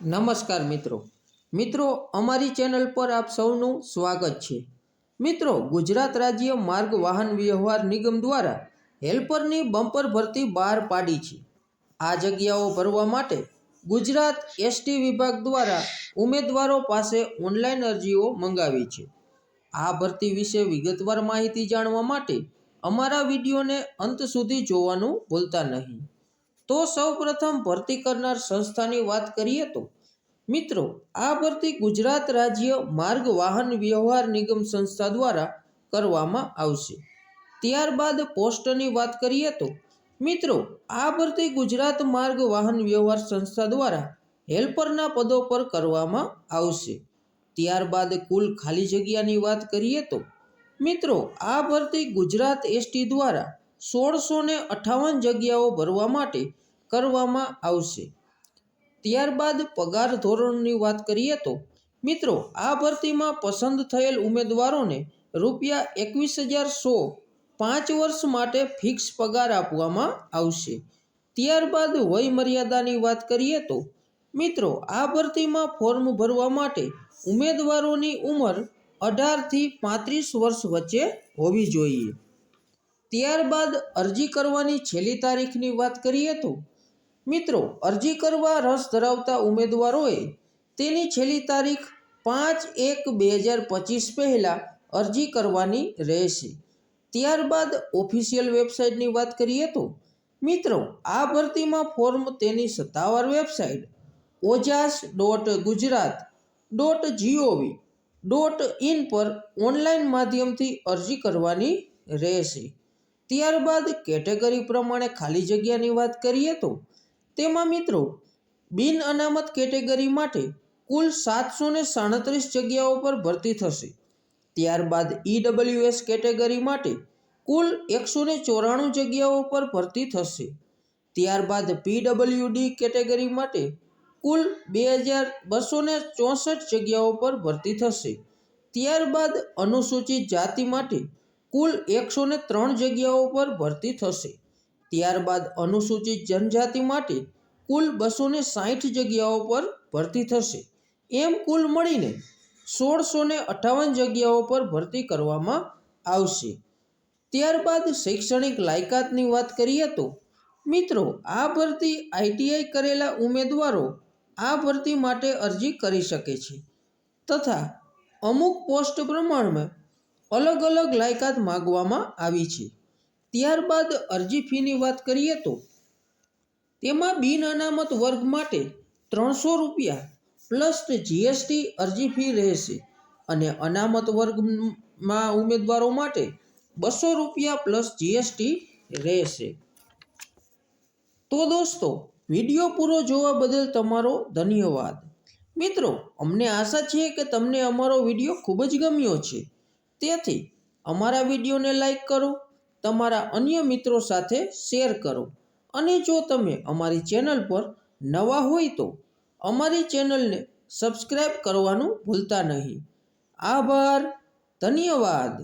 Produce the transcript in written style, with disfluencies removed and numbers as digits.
નમસ્કાર મિત્રો અમારી ચેનલ પર આપ સૌનું સ્વાગત છે। મિત્રો, ગુજરાત રાજ્ય માર્ગ વાહન વ્યવહાર નિગમ દ્વારા હેલ્પરની બમ્પર ભરતી બહાર પાડી છે। આ જગ્યાઓ ભરવા માટે ગુજરાત એસટી વિભાગ દ્વારા ઉમેદવારો પાસે ઓનલાઈન અરજીઓ મંગાવી છે। આ ભરતી વિશે વિગતવાર માહિતી જાણવા માટે અમારા વિડીયોને અંત સુધી જોવાનું ભૂલતા નહીં। તો સૌપ્રથમ ભરતી કરનાર સંસ્થાની વાત કરીએ તો મિત્રો, આ ભરતી ગુજરાત રાજ્ય માર્ગ વાહન વ્યવહાર નિગમ સંસ્થા દ્વારા કરવામાં આવશે। ત્યારબાદ પોસ્ટની વાત કરીએ તો મિત્રો, આ ભરતી ગુજરાત માર્ગ વાહન વ્યવહાર સંસ્થા દ્વારા હેલ્પરના પદો પર કરવામાં આવશે। ત્યારબાદ કુલ ખાલી જગ્યાની વાત કરીએ તો મિત્રો, આ ભરતી ગુજરાત એસટી દ્વારા 1658 જગ્યાઓ ભરવા માટે કરવામાં આવશે। ત્યારબાદ પગાર ધોરણની વાત કરીએ તો મિત્રો, આ ભરતીમાં પસંદ થયેલ ઉમેદવારોને ₹21,100 5 વર્ષ માટે ફિક્સ પગાર આપવામાં આવશે। ત્યારબાદ વય મર્યાદાની વાત કરીએ તો મિત્રો, આ ભરતીમાં ફોર્મ ભરવા માટે ઉમેદવારોની ઉંમર 18 થી 35 વર્ષ વચ્ચે હોવી જોઈએ। ત્યારબાદ અરજી કરવાની છેલ્લી તારીખની વાત કરીએ તો મિત્રો, અરજી કરવા રસ ધરાવતા ઉમેદવારોએ તેની છેલ્લી તારીખ 5/1/2025 પહેલાં અરજી કરવાની રહેશે। ત્યારબાદ ઓફિશિયલ વેબસાઇટની વાત કરીએ તો મિત્રો, આ ભરતીમાં ફોર્મ તેની સત્તાવાર વેબસાઇટ ojas.gujarat.gov.in પર ઓનલાઈન માધ્યમથી અરજી કરવાની રહેશે। ત્યારબાદ કેટેગરી પ્રમાણે ખાલી જગ્યાની વાત કરીએ તો તેમાં મિત્રો, બિન અનામત કેટેગરી માટે કુલ 737 જગ્યાઓ પર ભરતી થશે। ત્યારબાદ ઈડબ્લ્યુએસ કેટેગરી માટે કુલ 194 જગ્યાઓ પર ભરતી થશે। ત્યારબાદ પીડબ્લ્યુડી કેટેગરી માટે કુલ 2264 જગ્યાઓ પર ભરતી થશે। ત્યારબાદ અનુસૂચિત જાતિ માટે કુલ 103 જગ્યાઓ પર ભરતી થશે। ત્યારબાદ અનુસૂચિત જનજાતિ માટે કુલ 260 જગ્યાઓ પર ભરતી થશે। એમ કુલ મળીને 1658 જગ્યાઓ પર ભરતી કરવામાં આવશે। ત્યારબાદ શૈક્ષણિક લાયકાતની વાત કરીએ તો મિત્રો, આ ભરતી આઈટીઆઈ કરેલા ઉમેદવારો આ ભરતી માટે અરજી કરી શકે છે તથા અમુક પોસ્ટ પ્રમાણે અલગ અલગ લાયકાત માંગવામાં આવી છે। ત્યારબાદ અરજી ફીની વાત કરીએ તો તેમાં બિન અનામત વર્ગ માટે ₹300 પ્લસ જીએસટી અરજી ફી રહેશે અને અનામત વર્ગમાં ઉમેદવારો માટે ₹200 પ્લસ જીએસટી રહેશે। તો દોસ્તો, વિડીયો પૂરો જોવા બદલ તમારો ધન્યવાદ। મિત્રો, અમને આશા છે કે તમને અમારો વિડીયો ખૂબ જ ગમ્યો છે, તેથી અમારા વિડીયોને લાઈક કરો, તમારા અન્ય મિત્રો સાથે શેર કરો અને જો તમે અમારી ચેનલ પર નવા હોય તો અમારી ચેનલને સબસ્ક્રાઈબ કરવાનું ભૂલતા નહીં। આભાર, ધન્યવાદ।